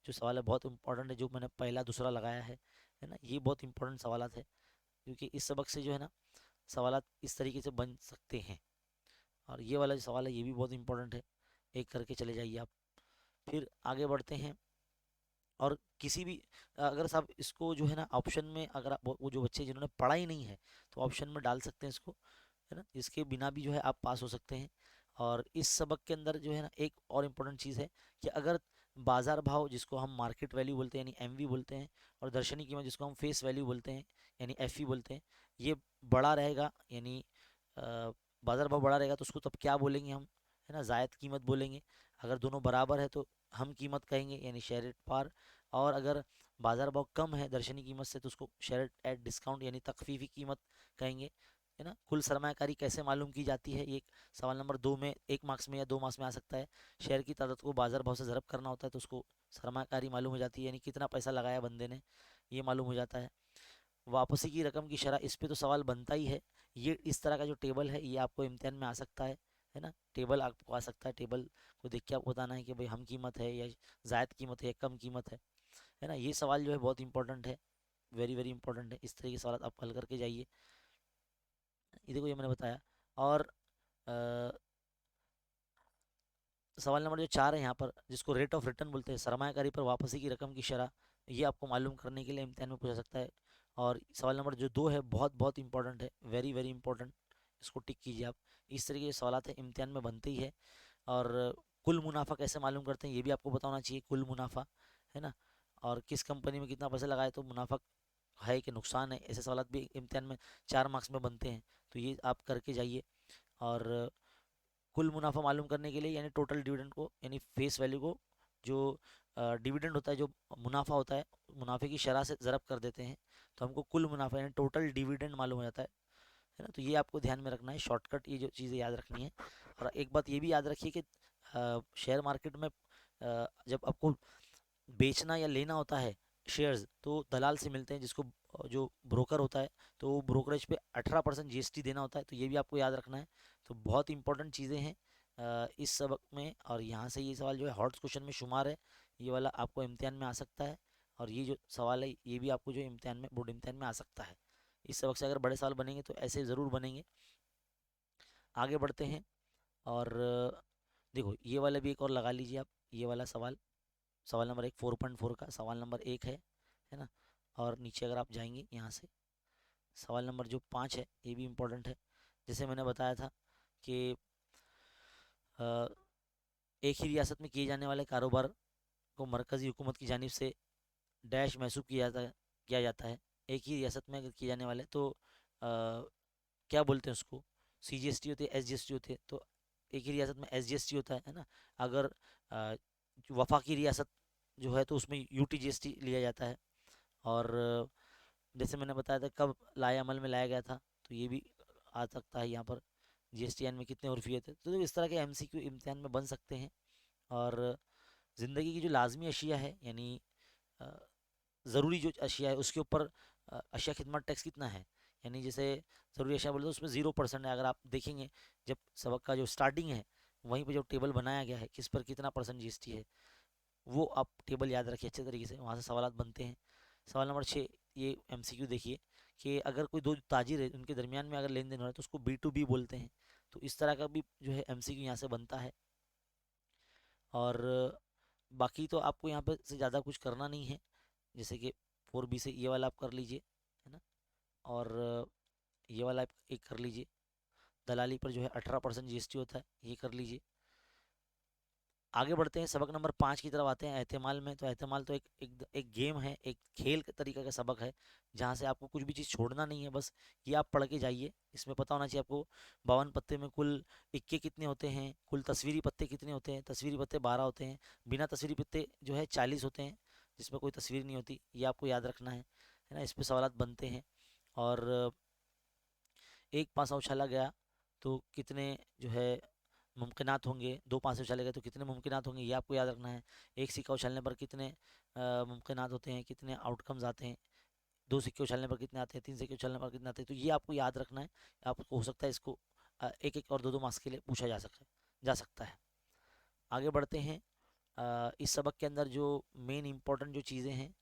जो सवाल है बहुत इंपॉर्टेंट है, जो मैंने पहला दूसरा लगाया है ना, ये बहुत इंपॉर्टेंट सवालात है, क्योंकि इस सबक से जो है ना सवालात इस तरीके से बन सकते हैं। और ये वाला जो सवाल है ये भी बहुत इंपॉर्टेंट है, एक करके चले जाइए आप। फिर आगे बढ़ते हैं। और किसी भी अगर साहब इसको जो है ना ऑप्शन में, अगर आप वो जो बच्चे जिन्होंने पढ़ा ही नहीं है तो ऑप्शन में डाल सकते हैं इसको, है ना। इसके बिना भी जो है आप पास हो सकते हैं। और इस सबक के अंदर जो है ना एक और इम्पोर्टेंट चीज़ है कि अगर बाज़ार भाव जिसको हम मार्केट वैल्यू बोलते हैं यानी एमवी बोलते हैं, और दर्शनी कीमत जिसको हम फेस वैल्यू बोलते हैं यानी एफई बोलते हैं, ये बड़ा रहेगा, यानी बाज़ार भाव बड़ा रहेगा तो उसको तब क्या बोलेंगे हम, है ना, ज़ायद कीमत बोलेंगे। अगर दोनों बराबर है तो हम कीमत कहेंगे यानी शेयर एट पार। और अगर बाज़ार भाव कम है दर्शनी कीमत से तो उसको शेयर एट डिस्काउंट यानी तखफीफी कीमत कहेंगे, है ना। कुल सरमायाकारी कैसे मालूम की जाती है, ये सवाल नंबर 2 में 1 मार्क्स में या 2 मार्क्स में आ सकता है। शेयर की तादाद को बाजार भाव से ज़रब करना होता है तो उसको सरमायाकारी मालूम हो जाती है, यानी कितना पैसा लगाया बंदे ने ये मालूम हो जाता है। वापसी की रकम की शरह, इस पे तो सवाल बनता ही है। ये इस तरह का जो टेबल है ये आपको इम्तिहान में आ सकता है ना। टेबल आपको आ सकता है, टेबल को देख के आपको बताना है कि भाई हम कीमत है या ज़ायद कीमत है या कम कीमत है ना। ये सवाल जो है बहुत इंपॉर्टेंट है, वेरी वेरी इंपॉर्टेंट है। इस तरह के सवाल आप हल करके जाइए। ये देखो ये मैंने बताया। और सवाल नंबर जो 4 है यहाँ पर, जिसको रेट ऑफ रिटर्न बोलते हैं, सरमायाकारी पर वापसी की रकम की शरह, ये आपको मालूम करने के लिए इम्तिहान में पूछा सकता है। और सवाल नंबर जो 2 है बहुत बहुत इंपॉर्टेंट है, वेरी वेरी इंपॉर्टेंट, इसको टिक कीजिए आप। इस तरीके के सवाल है इम्तिहान में बनते ही है। और कुल मुनाफा कैसे मालूम करते हैं ये भी आपको बताना चाहिए, कुल मुनाफा, है ना। और किस कंपनी में कितना पैसा लगाए तो मुनाफा है कि नुकसान है, ऐसे सवाल भी इम्तिहान में 4 मार्क्स में बनते हैं। तो ये आप करके जाइए। और कुल मुनाफा मालूम करने के लिए यानी टोटल डिविडेंड को यानी फेस वैल्यू को, जो डिविडेंड होता है, जो मुनाफा होता है, मुनाफे की शरह से ज़रब कर देते हैं तो हमको कुल मुनाफा यानी टोटल डिविडेंड मालूम हो जाता है ना। तो ये आपको ध्यान में रखना है, शॉर्टकट ये जो चीज़ें याद रखनी है। और एक बात ये भी याद रखिए कि शेयर मार्केट में जब आपको बेचना या लेना होता है शेयर्स, तो दलाल से मिलते हैं जिसको जो ब्रोकर होता है तो वो ब्रोकरेज पे 18% जीएसटी देना होता है, तो ये भी आपको याद रखना है। तो बहुत इंपॉर्टेंट चीज़ें हैं इस सबक में, और यहाँ से ये सवाल जो है हॉट्स क्वेश्चन में शुमार है, ये वाला आपको इम्तिहान में आ सकता है। और ये जो सवाल है ये भी आपको जो इम्तिहान में, बोर्ड इम्तिहान में आ सकता है। इस सबक से अगर बड़े सवाल बनेंगे तो ऐसे ज़रूर बनेंगे। आगे बढ़ते हैं, और देखो ये वाला भी एक और लगा लीजिए आप, ये वाला सवाल, सवाल नंबर 4.4 का सवाल नंबर 1 है ना। और नीचे अगर आप जाएंगे यहाँ से, सवाल नंबर जो 5 है ये भी इम्पोर्टेंट है। जैसे मैंने बताया था कि अ, एक ही रियासत में किए जाने वाले कारोबार को मरकज़ी हुकूमत की जानिब से डैश महसूब किया जाता है। एक ही रियासत में अगर किए जाने वाले तो क्या बोलते हैं उसको, सीजीएसटी होते हैं, एसजीएसटी होते हैं। तो एक ही रियासत में एसजीएसटी होता है ना। अगर वफाकी रियासत जो है तो उसमें यूटीजीएसटी लिया जाता है। और जैसे मैंने बताया था कब लाया, अमल में लाया गया था, तो ये भी आ सकता है यहाँ पर। जीएसटीएन में कितने उर्फियत थे, तो इस तरह के एमसीक्यू इम्तिहान में बन सकते हैं। और ज़िंदगी की जो लाजमी अशिया है, यानी ज़रूरी जो अशिया है उसके ऊपर अशिया खिदमत टैक्स कितना है, यानी जैसे ज़रूरी अशिया बोले तो उसमें 0% है। अगर आप देखेंगे जब सबक का जो स्टार्टिंग है वहीं पे जो टेबल बनाया गया है किस पर कितना परसेंट जीएसटी है, वो आप टेबल याद रखिए अच्छे तरीके से, वहाँ से सवाल बनते हैं। सवाल नंबर 6, ये एमसीक्यू देखिए कि अगर कोई दो ताजिर है उनके दरमियान में अगर लेन देन हो रहा है तो उसको बी टू बी बोलते हैं। तो इस तरह का भी जो है एमसीक्यू यहाँ से बनता है। और बाकी तो आपको यहाँ पे से ज़्यादा कुछ करना नहीं है, जैसे कि 4B से ये वाला आप कर लीजिए, है ना। और ये वाला आप एक कर लीजिए, दलाली पर जो है 18% जीएसटी होता है, ये कर लीजिए। आगे बढ़ते हैं, सबक नंबर 5 की तरफ आते हैं, एहतिमाल में। तो एहतिमाल तो एक गेम है, एक खेल के तरीके का सबक है, जहाँ से आपको कुछ भी चीज़ छोड़ना नहीं है, बस ये आप पढ़ के जाइए। इसमें पता होना चाहिए आपको 52 पत्ते में कुल इक्के कितने होते हैं, कुल तस्वीरी पत्ते कितने होते हैं। तस्वीरी पत्ते 12 होते हैं, बिना तस्वीरी पत्ते जो है 40 होते हैं, जिसमें कोई तस्वीर नहीं होती। ये आपको याद रखना है ना। इस पर सवाल बनते हैं। और एक पासा उछाला गया तो कितने जो है मुमकिनात होंगे, दो पासे उछाले गए तो कितने मुमकिनात होंगे, ये आपको याद रखना है। एक सिक्का उछालने पर कितने मुमकिनात होते हैं, कितने आउटकम्स आते हैं। दो सिक्के उछालने पर कितने आते हैं, तीन सिक्के उछालने पर कितने आते हैं, तो ये आपको याद रखना है। आपको हो सकता है इसको एक एक और दो दो मार्क्स के लिए पूछा जा सकता है। आगे बढ़ते हैं। इस सबक के अंदर जो मेन इंपॉर्टेंट जो चीज़ें हैं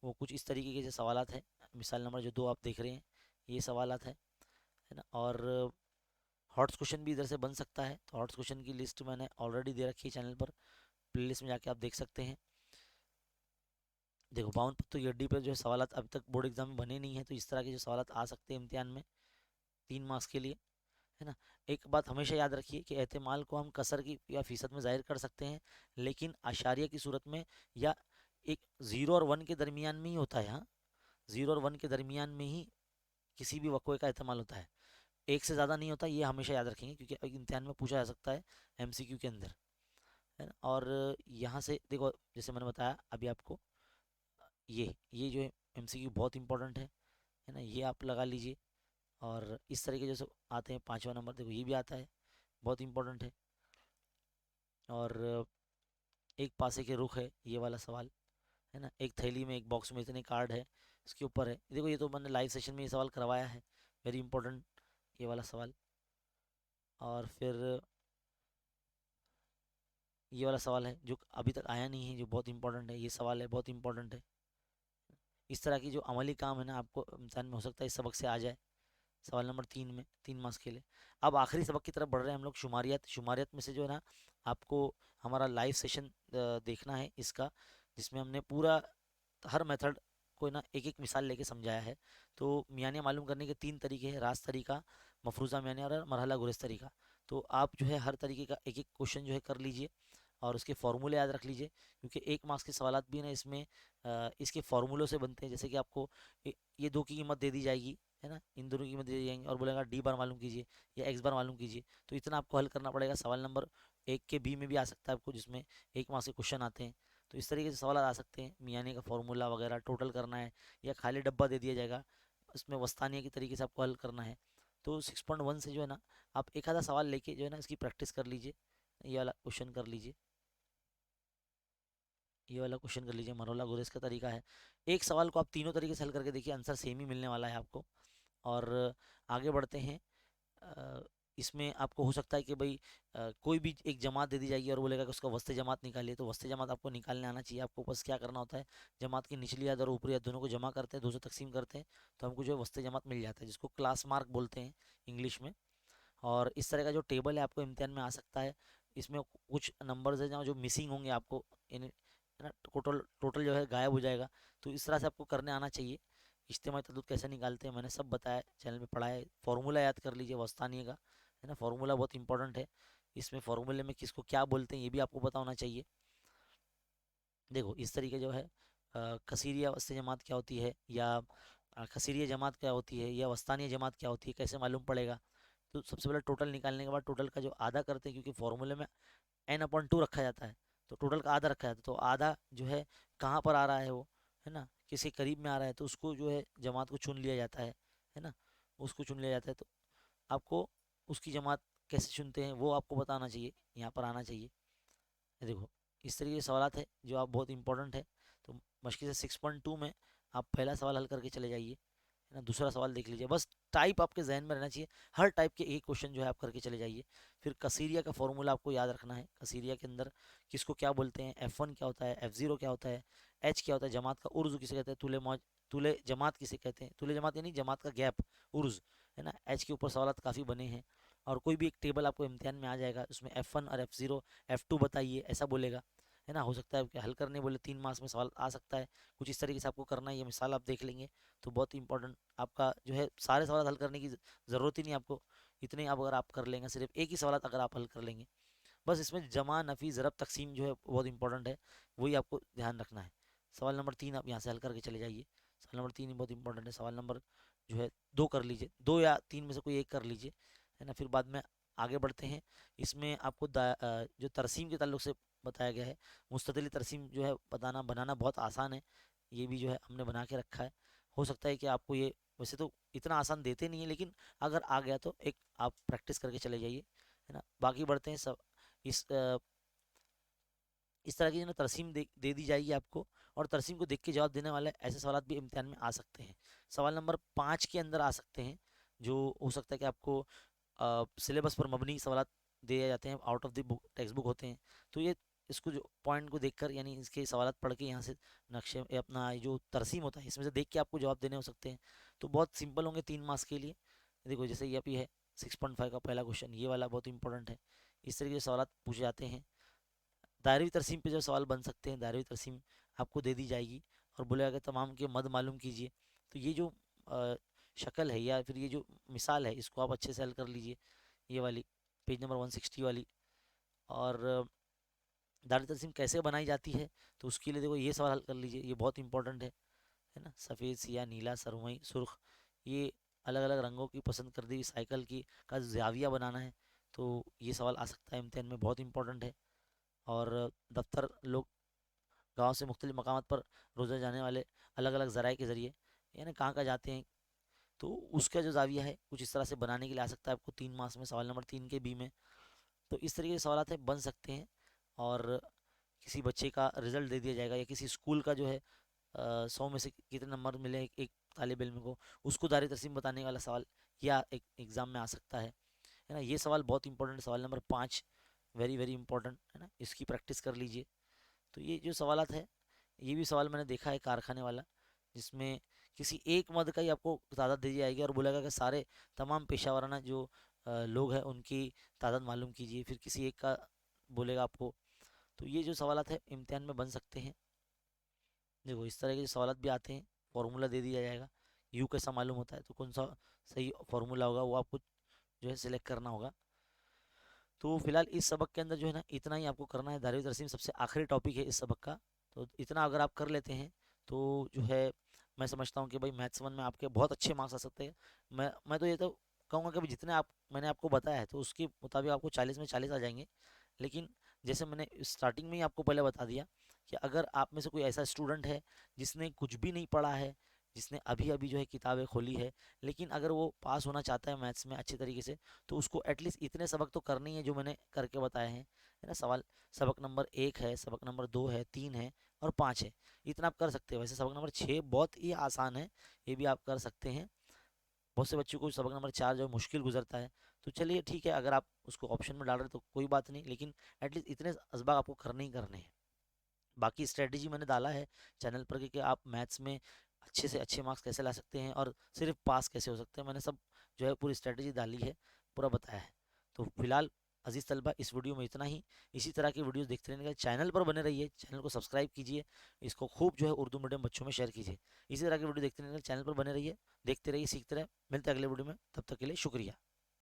वो कुछ इस तरीके के जो सवालात हैं। मिसाल नंबर जो 2 आप देख रहे हैं ये सवालात है ना। और हॉट्स क्वेश्चन भी इधर से बन सकता है, तो हॉट्स क्वेश्चन की लिस्ट मैंने ऑलरेडी दे रखी है चैनल पर, प्लेलिस्ट में जाके आप देख सकते हैं। देखो 52 पत्तों की हड्डी पर जो है सवालात अभी तक बोर्ड एग्जाम में बने नहीं है, तो इस तरह के जो सवालात आ सकते हैं इम्तिहान में 3 मार्क्स के लिए, है ना। एक बात हमेशा याद रखिए कि एहतिमाल को हम कसर की या फीसद में जाहिर कर सकते हैं, लेकिन आशारिया की सूरत में, या एक 0 और 1 के दरमियान में ही होता है। हाँ, 0 और 1 के दरमियान में ही किसी भी वक़्वे का एहतमाल होता है, एक से ज़्यादा नहीं होता। ये हमेशा याद रखेंगे क्योंकि इम्तिहान में पूछा जा सकता है एमसीक्यू के अंदर, है ना। और यहाँ से देखो जैसे मैंने बताया अभी आपको, ये जो एमसीक्यू बहुत इंपॉर्टेंट है ना, ये आप लगा लीजिए। और इस तरीके जैसे आते हैं 5वां नंबर, देखो ये भी आता है, बहुत इंपॉर्टेंट है। और एक पासे के रुख है ये वाला सवाल, है ना। एक थैली में एक बॉक्स में इतने कार्ड है, इसके ऊपर है, देखो ये तो मैंने लाइव सेशन में ये सवाल करवाया है, वेरी इंपॉर्टेंट ये वाला सवाल। और फिर ये वाला सवाल है जो अभी तक आया नहीं है, जो बहुत इंपॉर्टेंट है, ये सवाल है बहुत इंपॉर्टेंट है। इस तरह की जो अमली काम है ना आपको इम्तिहान में हो सकता है इस सबक से आ जाए, सवाल नंबर 3 में, 3 मार्क्स के लिए। अब आखिरी सबक की तरफ बढ़ रहे हैं हम लोग, शुमारियात। शुमारियात में से जो है ना आपको हमारा लाइव सेशन देखना है इसका, जिसमें हमने पूरा हर मेथड को ना एक एक मिसाल लेके समझाया है। तो मियानिया मालूम करने के 3 तरीके हैं, रास तरीका, मफरूज़ा मियानिया और मरहला गुरेज तरीका। तो आप जो है हर तरीके का एक एक क्वेश्चन जो है कर लीजिए और उसके फार्मूले याद रख लीजिए, क्योंकि 1 मार्क्स के सवालात भी ना इसमें इसके फार्मूलों से बनते हैं। जैसे कि आपको ये दो की कीमत दे दी जाएगी, है ना, इन दोनों की कीमत दे दी जाएंगी और बोलेगा डी बार मालूम कीजिए या एक्स बार मालूम कीजिए, तो इतना आपको हल करना पड़ेगा। सवाल नंबर 1 के बी में भी आ सकता है आपको, जिसमें 1 मार्क्स के क्वेश्चन आते हैं। तो इस तरीके से सवाल आ सकते हैं, मियानी का फार्मूला वगैरह टोटल करना है, या खाली डब्बा दे दिया जाएगा उसमें वस्तानिया की तरीके से आपको हल करना है। तो 6.1 से जो है ना आप एक आधा सवाल लेके जो है ना इसकी प्रैक्टिस कर लीजिए, ये वाला क्वेश्चन कर लीजिए। ये वाला क्वेश्चन कर लीजिए, मरोला गुरेस का तरीका है। एक सवाल को आप तीनों तरीके से हल करके देखिए, आंसर सेम ही मिलने वाला है आपको। और आगे बढ़ते हैं। अ, इसमें आपको हो सकता है कि भाई कोई भी एक जमात दे दी जाएगी और बोलेगा कि उसका वस्ते जमात निकालिए, तो वस्ते जमात आपको निकालने आना चाहिए। आपको बस क्या करना होता है, जमात की निचली याद और ऊपरी याद दोनों को जमा करते हैं, दो से तकसीम करते हैं, तो हमको जो है वस्ते जमात मिल जाता है, जिसको क्लास मार्क बोलते हैं इंग्लिश में। और इस तरह का जो टेबल है आपको इम्तिहान में आ सकता है। इसमें कुछ नंबर्स है जहाँ जो मिसिंग होंगे आपको, इन है ना, टोटल टोटल जो है गायब हो जाएगा। तो इस तरह से आपको करने आना चाहिए। इज्तिमाई तद्दुद कैसे निकालते हैं मैंने सब बताया, चैनल में पढ़ा है। फार्मूला याद कर लीजिए वस्तानिये का, है ना, फार्मूला बहुत इंपॉर्टेंट है। इसमें फार्मूले में किसको क्या बोलते हैं ये भी आपको पता होना चाहिए। देखो इस तरीके जो है कसीरिया वस्ते जमात क्या होती है, या कसीरिया जमात क्या होती है, या वस्तानिया जमात क्या होती है, कैसे मालूम पड़ेगा। तो सबसे पहले टोटल निकालने के बाद टोटल का जो आधा करते हैं, क्योंकि फॉर्मूले में n/2 रखा जाता है, तो टोटल का आधा रखा जाता है। तो आधा जो है कहाँ पर आ रहा है वो, है ना, किसी करीब में आ रहा है तो उसको जो है जमात को चुन लिया जाता है ना, उसको चुन लिया जाता है। तो आपको उसकी जमात कैसे चुनते हैं वो आपको बताना चाहिए, यहाँ पर आना चाहिए। ये देखो इस तरीके के सवाल है जो आप बहुत इंपॉर्टेंट है। तो मुश्किल से 6.2 में आप पहला सवाल हल करके चले जाइए, है ना। दूसरा सवाल देख लीजिए, बस टाइप आपके जहन में रहना चाहिए, हर टाइप के एक क्वेश्चन जो है आप करके चले जाइए। फिर कसीरिया का फॉर्मूला आपको याद रखना है, कसीरिया के अंदर किसको क्या बोलते हैं, F1 क्या होता है, F0 क्या होता है, H क्या होता है, जमात का उर्ज किसे कहते हैं, तुले मौज, तुले जमात किसे कहते हैं, तुले जमात यानी जमात का गैप, उर्ज, है ना। H के ऊपर सवाल काफ़ी बने हैं। और कोई भी एक टेबल आपको इम्तिहान में आ जाएगा, उसमें F1 और F0, F2 बताइए ऐसा बोलेगा, है ना। हो सकता है कि हल करने बोले 3 मार्क्स में सवाल आ सकता है, कुछ इस तरीके से आपको करना है। ये मिसाल आप देख लेंगे तो बहुत इंपॉर्टेंट आपका जो है, सारे सवाल हल करने की ज़रूरत ही नहीं आपको, इतने आप अगर आप कर लेंगे, सिर्फ एक ही सवाल अगर आप हल कर लेंगे बस। इसमें जमा नफ़ी ज़रब तकसीम जो है बहुत इंपॉर्टेंट है, वही आपको ध्यान रखना है। सवाल नंबर 3 आप यहाँ से हल करके चले जाइए, सवाल नंबर 3 ही बहुत इंपॉर्टेंट है। सवाल नंबर जो है 2 कर लीजिए, 2 या 3 में से कोई एक कर लीजिए, है ना। फिर बाद में आगे बढ़ते हैं। इसमें आपको जो तरसीम के ताल्लुक से बताया गया है, मुस्ततिल तरसीम जो है बताना बनाना बहुत आसान है, ये भी जो है हमने बना के रखा है। हो सकता है कि आपको ये, वैसे तो इतना आसान देते नहीं है, लेकिन अगर आ गया तो एक आप प्रैक्टिस करके चले जाइए, है ना। बाकी बढ़ते हैं सब। इस इस तरह की जो ना तरसीम दे दी जाएगी आपको, और तरसीम को देख के जवाब देने वाले ऐसे सवाल भी इम्तिहान में आ सकते हैं। सवाल नंबर 5 के अंदर आ सकते हैं, जो हो सकता है कि आपको सिलेबस पर मबनी सवाल दिए जाते हैं, out of the book text book होते हैं। तो ये इसको जो पॉइंट को देखकर, यानी इसके सवाल पढ़ के यहाँ से नक्शे अपना ये जो तरसीम होता है इसमें से देख के आपको जवाब देने हो सकते हैं। तो बहुत सिंपल होंगे 3 मार्क्स के लिए। देखो जैसे ये अभी है 6.5 का पहला क्वेश्चन, ये वाला बहुत इंपॉर्टेंट है। इस तरीके के सवाल पूछे जाते हैं। दायरवी तरसीम पे जो सवाल बन सकते हैं, दायरवी तरसीम आपको दे दी जाएगी और बोलेगा कि तमाम के मद मालूम कीजिए। तो ये जो अ, शक्ल है या फिर ये जो मिसाल है, इसको आप अच्छे से हल कर लीजिए, ये वाली पेज नंबर 160 वाली। और दायरवी तरसीम कैसे बनाई जाती है, तो उसके लिए देखो ये सवाल हल कर लीजिए, ये बहुत इंपॉर्टेंट है ना। सफ़ेद, सिया, नीला, सरमई, सुर्ख, ये अलग अलग रंगों की पसंद कर दी साइकिल की का जाविया बनाना है, तो ये सवाल आ सकता है इम्तिहान में, बहुत इंपॉर्टेंट है। और दफ्तर लोग गांव से मुख्तलिफ मकामात पर रोज़ा जाने वाले अलग अलग ज़राए के ज़रिए, यानी कहाँ कहाँ जाते हैं, तो उसका जो जाविया है कुछ इस तरह से बनाने के लिए आ सकता है आपको 3 मार्क्स में, सवाल नंबर 3 के बी में। तो इस तरीके के सवाल है बन सकते हैं। और किसी बच्चे का रिजल्ट दे दिया जाएगा, या किसी स्कूल का जो है 100 में से कितने नंबर मिले एक तालिब इल्म को, उसको दायरे तस्लीम बताने वाला सवाल या एक एग्ज़ाम में आ सकता है ना। ये सवाल बहुत इंपॉर्टेंट, सवाल नंबर 5 वेरी वेरी इंपॉर्टेंट, है ना, इसकी प्रैक्टिस कर लीजिए। तो ये जो सवालत है, ये भी सवाल मैंने देखा है कारखाने वाला, जिसमें किसी एक मद का ही आपको तादाद दी जाएगी और बोलेगा कि सारे तमाम पेशा वाराना जो लोग हैं उनकी तादाद मालूम कीजिए, फिर किसी एक का बोलेगा आपको। तो ये जो सवालत है इम्तिहान में बन सकते हैं। देखो इस तरह के सवालत भी आते हैं, फार्मूला दे दिया जाएगा, यू कैसा मालूम होता है, तो कौन सा सही फार्मूला होगा वो आपको जो है सिलेक्ट करना होगा। तो फिलहाल इस सबक के अंदर जो है ना इतना ही आपको करना है। दायरे तरसीम सबसे आखिरी टॉपिक है इस सबक का, तो इतना अगर आप कर लेते हैं तो जो है मैं समझता हूँ कि भाई मैथ्स 1 में आपके बहुत अच्छे मार्क्स आ सकते हैं। मैं तो ये तो कहूँगा कि भाई जितने आप मैंने आपको बताया है तो उसके मुताबिक आपको 40 में 40 आ जाएंगे। लेकिन जैसे मैंने स्टार्टिंग में ही आपको पहले बता दिया कि अगर आप में से कोई ऐसा स्टूडेंट है जिसने कुछ भी नहीं पढ़ा है, जिसने अभी अभी जो है किताबें खोली है, लेकिन अगर वो पास होना चाहता है मैथ्स में अच्छे तरीके से, तो उसको एटलीस्ट इतने सबक तो करने ही है जो मैंने करके बताए हैं, है ना। सवाल सबक नंबर 1 है, सबक नंबर 2 है, 3 है और 5 है, इतना आप कर सकते हो। वैसे सबक नंबर 6 बहुत ही आसान है, ये भी आप कर सकते हैं। बहुत से बच्चों को सबक नंबर 4 जो है मुश्किल गुजरता है। तो चलिए ठीक है, अगर आप उसको ऑप्शन में डाल रहे हैं तो कोई बात नहीं, लेकिन एटलीस्ट इतने असबाब आपको करने ही करने हैं। बाकी स्ट्रेटजी मैंने डाला है चैनल पर कि आप मैथ्स में अच्छे से अच्छे मार्क्स कैसे ला सकते हैं और सिर्फ पास कैसे हो सकते हैं, मैंने सब जो है पूरी स्ट्रेटजी डाली है, पूरा बताया है। तो फिलहाल अजीज़ तलबा इस वीडियो में इतना ही। इसी तरह की वीडियोस देखते रहने के लिए चैनल पर बने रहिए, चैनल को सब्सक्राइब कीजिए, इसको खूब जो है उर्दू मीडियम बच्चों में शेयर कीजिए। इसी तरह की वीडियो देखते रहने के लिए चैनल पर बने रहिए, देखते रहिए, सीखते रहिए। मिलते हैं अगले वीडियो में, तब तक के लिए शुक्रिया।